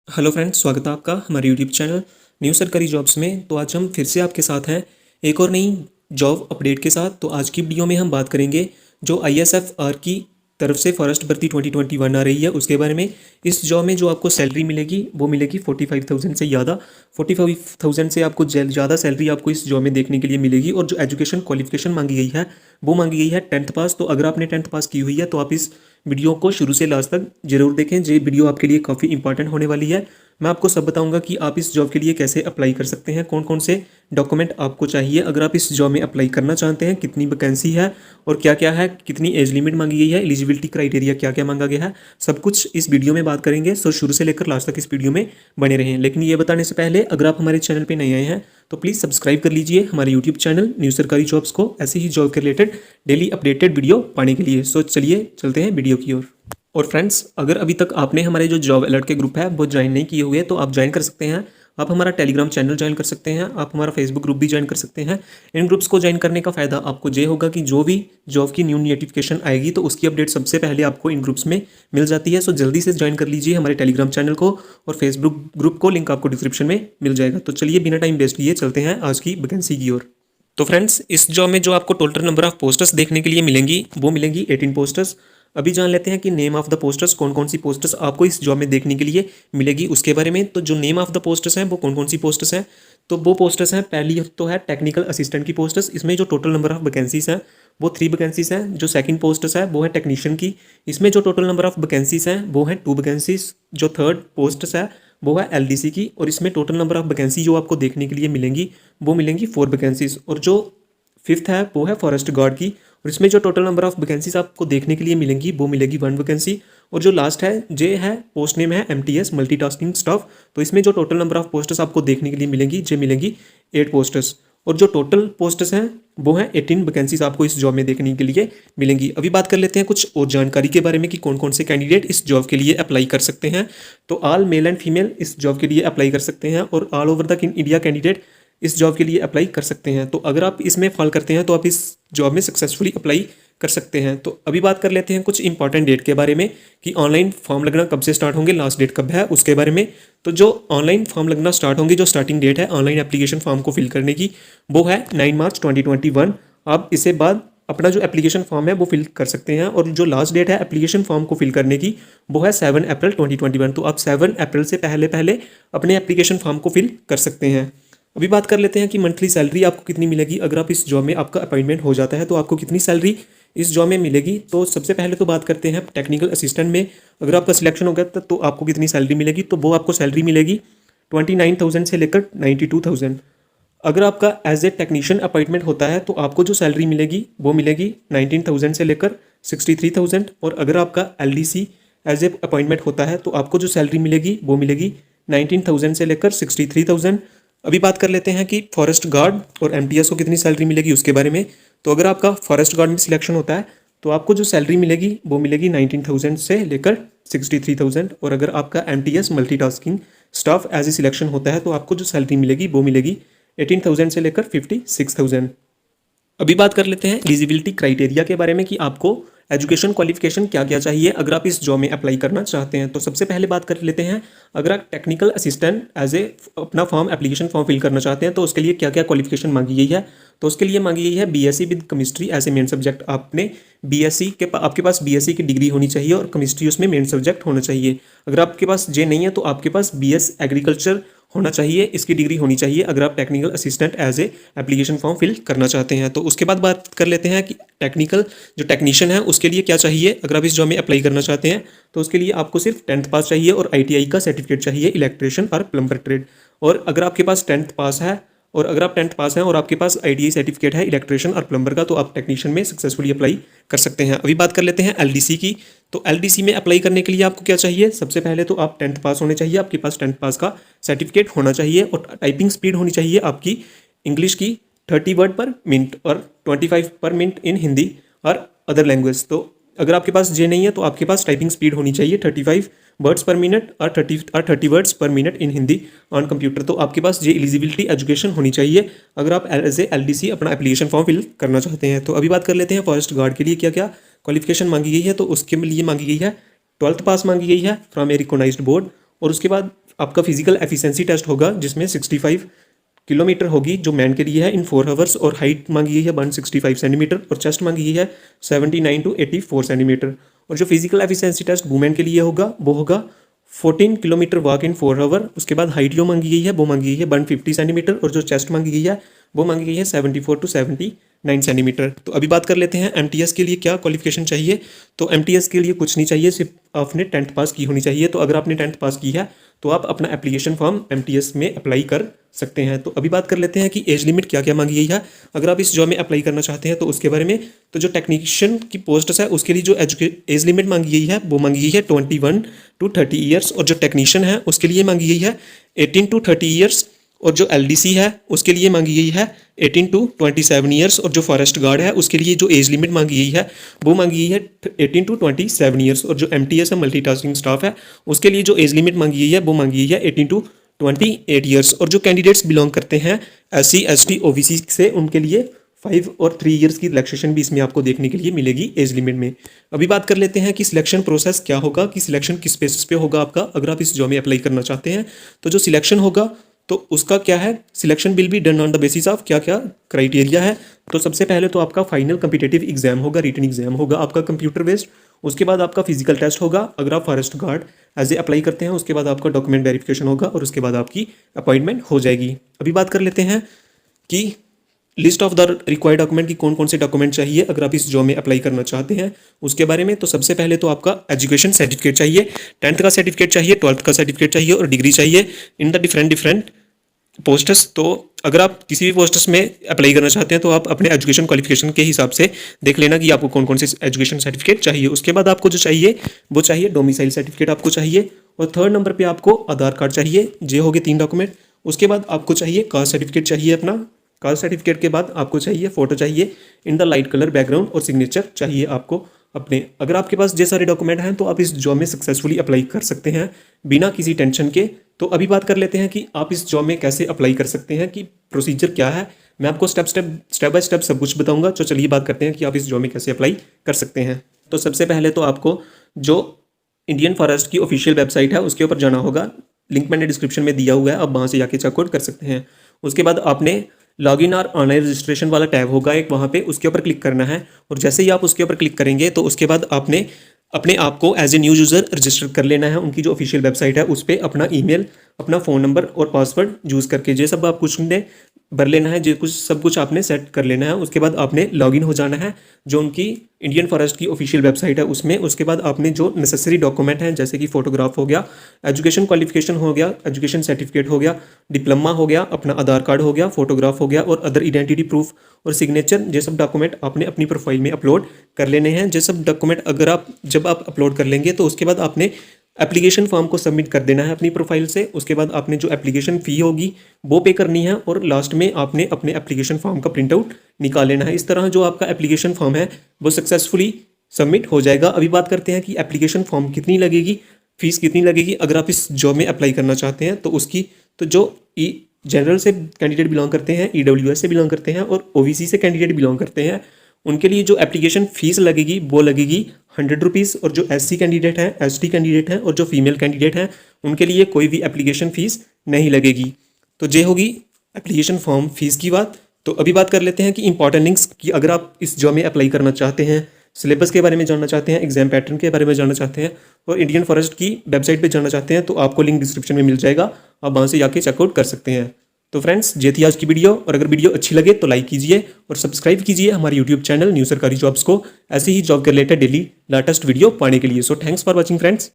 Hello friends, स्वागत है आपका हमारे यूट्यूब चैनल न्यू सरकारी जॉब्स में। तो आज हम फिर से आपके साथ हैं एक और नई जॉब अपडेट के साथ। तो आज की वीडियो में हम बात करेंगे जो आईएसएफआर की तरफ से फॉरेस्ट भर्ती 2021 आ रही है उसके बारे में। इस जॉब में जो आपको सैलरी मिलेगी वो मिलेगी 45,000 से ज़्यादा। 45,000 से आपको ज़्यादा सैलरी आपको इस जॉब में देखने के लिए मिलेगी। और जो एजुकेशन क्वालिफिकेशन मांगी गई है वो मांगी गई है 10th पास। तो अगर आपने 10th पास की हुई है तो आप इस वीडियो को शुरू से लास्ट तक जरूर देखें। ये वीडियो आपके लिए काफ़ी इंपॉर्टेंट होने वाली है। मैं आपको सब बताऊंगा कि आप इस जॉब के लिए कैसे अप्लाई कर सकते हैं, कौन कौन से डॉक्यूमेंट आपको चाहिए अगर आप इस जॉब में अप्लाई करना चाहते हैं, कितनी वैकेंसी है और क्या क्या है, कितनी एज लिमिट मांगी गई है, एलिजिबिलिटी क्राइटेरिया क्या क्या मांगा गया है, सब कुछ इस वीडियो में बात करेंगे। सो शुरू से लेकर लास्ट तक इस वीडियो में बने रहें। लेकिन ये बताने से पहले अगर आप हमारे चैनल पर नए आए हैं तो प्लीज़ सब्सक्राइब कर लीजिए हमारे यूट्यूब चैनल न्यू सरकारी जॉब्स को, ऐसे ही जॉब के रिलेटेड डेली अपडेटेड वीडियो पाने के लिए। सो चलिए चलते हैं वीडियो की ओर। और फ्रेंड्स, अगर अभी तक आपने हमारे जो जॉब अलर्ट के ग्रुप है वो ज्वाइन नहीं किए हुए तो आप ज्वाइन कर सकते हैं। आप हमारा टेलीग्राम चैनल ज्वाइन कर सकते हैं, आप हमारा फेसबुक ग्रुप भी ज्वाइन कर सकते हैं। इन ग्रुप्स को ज्वाइन करने का फ़ायदा आपको ये होगा कि जो भी जॉब की न्यू नोटिफिकेशन आएगी तो उसकी अपडेट सबसे पहले आपको इन ग्रुप्स में मिल जाती है। सो जल्दी से ज्वाइन कर लीजिए हमारे टेलीग्राम चैनल को, और फेसबुक ग्रुप को लिंक आपको डिस्क्रिप्शन में मिल जाएगा। तो चलिए बिना टाइम वेस्ट किए चलते हैं आज की वैकेंसी की ओर। तो फ्रेंड्स, इस जॉब में जो आपको टोटल नंबर ऑफ पोस्टर्स देखने के लिए मिलेंगी वो मिलेंगी 18 पोस्टर्स। अभी जान लेते हैं कि नेम ऑफ द पोस्टर्स, कौन कौन सी पोस्टर्स आपको इस जॉब में देखने के लिए मिलेगी उसके बारे में। तो जो नेम ऑफ द पोस्टर्स हैं वो कौन कौन सी पोस्टर्स हैं, तो वो पोस्टर्स हैं, पहली तो है टेक्निकल असिस्टेंट की पोस्टर्स। इसमें जो टोटल नंबर ऑफ वैकेंसीज हैं वो 3 वैकेंसीज हैं। जो सेकंड पोस्टर्स है वो है टेक्नीशियन की, इसमें जो टोटल नंबर ऑफ वैकेंसीज हैं वो हैं 2 वैकेंसीज। जो थर्ड पोस्टर्स है वो है एलडीसी की, और इसमें टोटल नंबर ऑफ वैकेंसी जो आपको देखने के लिए मिलेंगी वो मिलेंगी 4 वैकेंसीज। और जो फिफ्थ है वो है फॉरेस्ट गार्ड की, और इसमें जो टोटल नंबर ऑफ वैकेंसीज आपको देखने के लिए मिलेंगी वो मिलेगी 1 वैकेंसी। और जो लास्ट है जे है पोस्ट नेम है एमटीएस मल्टीटास्किंग स्टाफ, तो इसमें जो टोटल नंबर ऑफ पोस्टर्स आपको देखने के लिए मिलेंगी जे मिलेंगी 8 पोस्टर्स। और जो टोटल पोस्टर्स हैं वो हैं 18 वैकेंसीज आपको इस जॉब में देखने के लिए मिलेंगी। अभी बात कर लेते हैं कुछ और जानकारी के बारे में कि कौन कौन से कैंडिडेट इस जॉब के लिए अप्लाई कर सकते हैं। तो ऑल मेल एंड फीमेल इस जॉब के लिए अप्लाई कर सकते हैं, और all over the India candidate इस जॉब के लिए अप्लाई कर सकते हैं। तो अगर आप इसमें फॉल करते हैं तो आप इस जॉब में सक्सेसफुली अप्लाई कर सकते हैं। तो अभी बात कर लेते हैं कुछ इंपॉर्टेंट डेट के बारे में कि ऑनलाइन फॉर्म लगना कब से स्टार्ट होंगे, लास्ट डेट कब है उसके बारे में। तो जो ऑनलाइन फॉर्म लगना स्टार्ट होंगे, जो स्टार्टिंग डेट है ऑनलाइन एप्लीकेशन फॉर्म को फिल करने की वो है 9 मार्च 2021। आप इससे बाद अपना जो एप्लीकेशन फॉर्म है वो फिल कर सकते हैं। और जो लास्ट डेट है एप्लीकेशन फॉर्म को फिल करने की वो है 7 अप्रैल 2021। तो आप 7 अप्रैल से पहले पहले अपने एप्लीकेशन फॉर्म को फिल कर सकते हैं। अभी बात कर लेते हैं कि मंथली सैलरी आपको कितनी मिलेगी अगर आप इस जॉब में आपका अपॉइंटमेंट हो जाता है तो आपको कितनी सैलरी इस जॉब में मिलेगी। तो सबसे पहले तो बात करते हैं टेक्निकल असिस्टेंट में, अगर आपका सिलेक्शन हो गया तो आपको कितनी सैलरी मिलेगी। तो वो आपको सैलरी मिलेगी 29,000 से लेकर 92,000। अगर आपका एज ए टेक्नीशियन अपॉइंटमेंट होता है तो आपको जो सैलरी मिलेगी वो मिलेगी 19,000 से लेकर 63,000। और अगर आपका एलडीसी एज ए अपॉइंटमेंट होता है तो आपको जो सैलरी मिलेगी वो मिलेगी 19,000 से लेकर 63,000। अभी बात कर लेते हैं कि फॉरेस्ट गार्ड और एमटीएस को कितनी सैलरी मिलेगी उसके बारे में। तो अगर आपका फॉरेस्ट गार्ड में सिलेक्शन होता है तो आपको जो सैलरी मिलेगी वो मिलेगी 19,000 से लेकर 63,000। और अगर आपका MTS multitasking staff as a selection होता है तो आपको जो सैलरी मिलेगी वो मिलेगी 18,000 से लेकर 56,000। अभी बात कर लेते हैं एलिजिबिलिटी क्राइटेरिया के बारे में कि आपको एजुकेशन क्वालिफिकेशन क्या क्या चाहिए अगर आप इस जॉब में अप्लाई करना चाहते हैं। तो सबसे पहले बात कर लेते हैं, अगर आप टेक्निकल असिस्टेंट एज ए अपना फॉर्म एप्लीकेशन फॉर्म फिल करना चाहते हैं तो उसके लिए क्या क्या क्वालिफिकेशन मांगी गई है। तो उसके लिए मांगी गई है BSc with chemistry as a main subject. आपने बीएससी के आपके पास बीएससी की डिग्री होनी चाहिए और केमिस्ट्री उसमें मेन सब्जेक्ट होना चाहिए। अगर आपके पास जे नहीं है तो आपके पास बीएस एग्रीकल्चर होना चाहिए, इसकी डिग्री होनी चाहिए अगर आप technical assistant as a application form fill करना चाहते हैं। तो उसके बाद बात कर लेते हैं कि टेक्निकल जो टेक्नीशियन है उसके लिए क्या चाहिए अगर आप इस जॉब में अप्लाई करना चाहते हैं। तो उसके लिए आपको सिर्फ 10th पास चाहिए और आईटीआई का सर्टिफिकेट चाहिए, इलेक्ट्रिशियन और प्लम्बर ट्रेड। और अगर आपके पास 10th पास है और अगर आप 10th पास हैं और आपके पास आईटीआई सर्टिफिकेट है इलेक्ट्रिशियन और प्लम्बर का तो आप टेक्नीशियन में सक्सेसफुली अप्लाई कर सकते हैं। अभी बात कर लेते हैं एलडीसी की। तो एलडीसी में अप्लाई करने के लिए आपको क्या चाहिए, सबसे पहले तो आप 10th पास होने चाहिए, आपके पास 10th पास का सर्टिफिकेट होना चाहिए और टाइपिंग स्पीड होनी चाहिए आपकी इंग्लिश की 30 वर्ड पर मिनट और 25 पर मिनट इन हिंदी और अदर लैंग्वेज। तो अगर आपके पास जे नहीं है तो आपके पास टाइपिंग स्पीड होनी चाहिए 35 वर्ड्स पर मिनट और 30 वर्ड्स पर minute in Hindi on computer. तो आपके पास ये एलिजिबिलिटी एजुकेशन होनी चाहिए अगर आप एज ए एलडीसी अपना एप्लीकेशन फॉर्म फिल करना चाहते हैं। तो अभी बात कर लेते हैं फॉरेस्ट गार्ड के लिए क्या क्या क्वालिफिकेशन मांगी गई है। तो उसके लिए मांगी गई है 12th पास मांगी गई है फ्रॉम ए रिकॉग्नाइज्ड बोर्ड, और उसके बाद आपका फिजिकल एफिशिएंसी टेस्ट होगा जिसमें 65 किलोमीटर होगी जो मैन के लिए है इन 4 आवर्स, और हाइट मांगी गई है 165 सेंटीमीटर, और चेस्ट मांगी गई है 79 to 84 सेंटीमीटर। और जो फिजिकल एफिशिएंसी टेस्ट वुमेन के लिए होगा वो होगा 14 किलोमीटर वॉक इन 4 आवर। उसके बाद हाइट जो मांगी गई है वो मांगी गई है 150 सेंटीमीटर, और जो चेस्ट मांगी गई है वो मांगी गई है 74 to 79 सेंटीमीटर। तो अभी बात कर लेते हैं एमटीएस के लिए क्या क्वालिफिकेशन चाहिए। तो एमटीएस के लिए कुछ नहीं चाहिए, सिर्फ आपने 10th पास की होनी चाहिए। तो अगर आपने 10th पास की है तो आप अपना एप्लीकेशन फॉर्म एमटीएस में अप्लाई कर सकते हैं। तो अभी बात कर लेते हैं कि एज लिमिट क्या क्या मांगी गई है अगर आप इस जॉब में अप्लाई करना चाहते हैं तो उसके बारे में। तो जो टेक्नीशियन की पोस्ट है उसके लिए जो एज लिमिट मांगी गई है वो मांगी गई है 21 to 30 ईयर्स, और जो टेक्नीशियन है उसके लिए मांगी गई है 18 to 30 ईयर्स, और जो एलडीसी है उसके लिए मांगी गई है 18 to 27 ईयर्स, और जो फॉरेस्ट गार्ड है उसके लिए जो एज लिमिट मांगी गई है वो मांगी गई है 18 to 27 ईयर्स, और जो एमटीएस है मल्टीटास्किंग स्टाफ है उसके लिए जो एज लिमिट मांगी गई है वो मांगी गई है 18 to 28 ईयर्स। और जो कैंडिडेट्स बिलोंग करते हैं SC ST OBC से उनके लिए 5 और 3 ईयर्स की रिलैक्सेशन भी इसमें आपको देखने के लिए मिलेगी एज लिमिट में। अभी बात कर लेते हैं कि सिलेक्शन प्रोसेस क्या होगा, कि सिलेक्शन किस बेसिस पे होगा आपका अगर आप इस जॉब में अप्लाई करना चाहते हैं। तो जो सिलेक्शन होगा तो उसका क्या है, selection will be done on the basis of क्या क्या क्राइटेरिया है। तो सबसे पहले तो आपका फाइनल कम्पिटेटिव एग्जाम होगा, रिटन एग्जाम होगा आपका कंप्यूटर बेस्ड। उसके बाद आपका फिजिकल टेस्ट होगा अगर आप forest guard as a apply करते हैं। उसके बाद आपका डॉक्यूमेंट वेरिफिकेशन होगा और उसके बाद आपकी अपॉइंटमेंट हो जाएगी। अभी बात कर लेते हैं कि list of the required document की कौन कौन से डॉक्यूमेंट चाहिए अगर आप इस जॉब में अप्लाई करना चाहते हैं उसके बारे में। तो सबसे पहले तो आपका एजुकेशन सर्टिफिकेट चाहिए, 10th का सर्टिफिकेट चाहिए, 12th का सर्टिफिकेट चाहिए, और डिग्री चाहिए इन द डिफरेंट पोस्टर्स। तो अगर आप किसी भी पोस्टर्स में अप्लाई करना चाहते हैं तो आप अपने एजुकेशन क्वालिफिकेशन के हिसाब से देख लेना कि आपको कौन कौन से एजुकेशन सर्टिफिकेट चाहिए। उसके बाद आपको जो चाहिए वो चाहिए डोमिसाइल सर्टिफिकेट आपको चाहिए, और 3rd नंबर पे आपको आधार कार्ड चाहिए। ये हो गए 3 डॉक्यूमेंट। उसके बाद आपको चाहिए कास्ट सर्टिफिकेट चाहिए, अपना कास्ट सर्टिफिकेट के बाद आपको चाहिए फोटो चाहिए in the light colour background, और सिग्नेचर चाहिए आपको अपने। अगर आपके पास ये सारे डॉक्यूमेंट हैं तो आप इस जॉब में सक्सेसफुली अप्लाई कर सकते हैं बिना किसी टेंशन के। तो अभी बात कर लेते हैं कि आप इस जॉब में कैसे अप्लाई कर सकते हैं, कि प्रोसीजर क्या है। मैं आपको स्टेप बाय स्टेप सब कुछ बताऊंगा। तो चलिए बात करते हैं कि आप इस जॉब में कैसे अप्लाई कर सकते हैं। तो सबसे पहले तो आपको जो इंडियन फॉरेस्ट की ऑफिशियल वेबसाइट है उसके ऊपर जाना होगा, लिंक मैंने डिस्क्रिप्शन में दिया हुआ है, आप वहाँ से जाके चेकआउट कर सकते हैं। उसके बाद आपने लॉगिन और ऑनलाइन रजिस्ट्रेशन वाला टैब होगा एक, वहाँ पे उसके ऊपर क्लिक करना है। और जैसे ही आप उसके ऊपर क्लिक करेंगे तो उसके बाद आपने अपने आप को as a new user register कर लेना है। उनकी जो ऑफिशियल वेबसाइट है उस पर अपना ईमेल, अपना फ़ोन नंबर और पासवर्ड यूज़ करके ये सब आप कुछ ने भर लेना है, जो कुछ सब कुछ आपने सेट कर लेना है। उसके बाद आपने लॉगिन हो जाना है जो उनकी इंडियन फॉरेस्ट की ऑफिशियल वेबसाइट है उसमें। उसके बाद आपने जो नेसेसरी डॉक्यूमेंट हैं जैसे कि फ़ोटोग्राफ हो गया, एजुकेशन क्वालिफिकेशन हो गया, एजुकेशन सर्टिफिकेट हो गया, डिप्लोमा हो गया, अपना आधार कार्ड हो गया, फोटोग्राफ हो गया, और अदर आइडेंटिटी प्रूफ और सिग्नेचर, ये सब डॉक्यूमेंट आपने अपनी प्रोफाइल में अपलोड कर लेने हैं। ये सब डॉक्यूमेंट अगर आप जब आप अपलोड कर लेंगे तो उसके बाद आपने एप्लीकेशन फॉर्म को सबमिट कर देना है अपनी प्रोफाइल से। उसके बाद आपने जो एप्लीकेशन फ़ी होगी वो पे करनी है, और लास्ट में आपने अपने एप्लीकेशन फॉर्म का प्रिंट आउट निकाल लेना है। इस तरह जो आपका एप्लीकेशन फॉर्म है वो सक्सेसफुली सबमिट हो जाएगा। अभी बात करते हैं कि एप्लीकेशन फॉर्म कितनी लगेगी, फीस कितनी लगेगी अगर आप इस जॉब में अप्लाई करना चाहते हैं। तो उसकी तो जो जनरल से कैंडिडेट बिलोंग करते हैं, EWS से बिलोंग करते हैं, और OBC से कैंडिडेट बिलोंग करते हैं, उनके लिए जो एप्लीकेशन फ़ीस लगेगी वो लगेगी 100 रुपीज़। और जो SC कैंडिडेट हैं, ST कैंडिडेट हैं और जो फीमेल कैंडिडेट हैं उनके लिए कोई भी एप्लीकेशन फ़ीस नहीं लगेगी। तो ये होगी एप्लीकेशन फॉर्म फ़ीस की बात। तो अभी बात कर लेते हैं कि इंपॉर्टेंट लिंक्स की, अगर आप इस जॉब में अप्लाई करना चाहते हैं, सिलेबस के बारे में जानना चाहते हैं, एग्जाम पैटर्न के बारे में जानना चाहते हैं, और इंडियन फॉरेस्ट की वेबसाइट पर जानना चाहते हैं तो आपको लिंक डिस्क्रिप्शन में मिल जाएगा, आप वहाँ से जाके चेकआउट कर सकते हैं। तो फ्रेंड्स ये थी आज की वीडियो, और अगर वीडियो अच्छी लगे तो लाइक कीजिए और सब्सक्राइब कीजिए हमारे यूट्यूब चैनल न्यू सरकारी जॉब्स को, ऐसे ही जॉब के रिलेटेड डेली लेटेस्ट वीडियो पाने के लिए। So thanks for watching friends.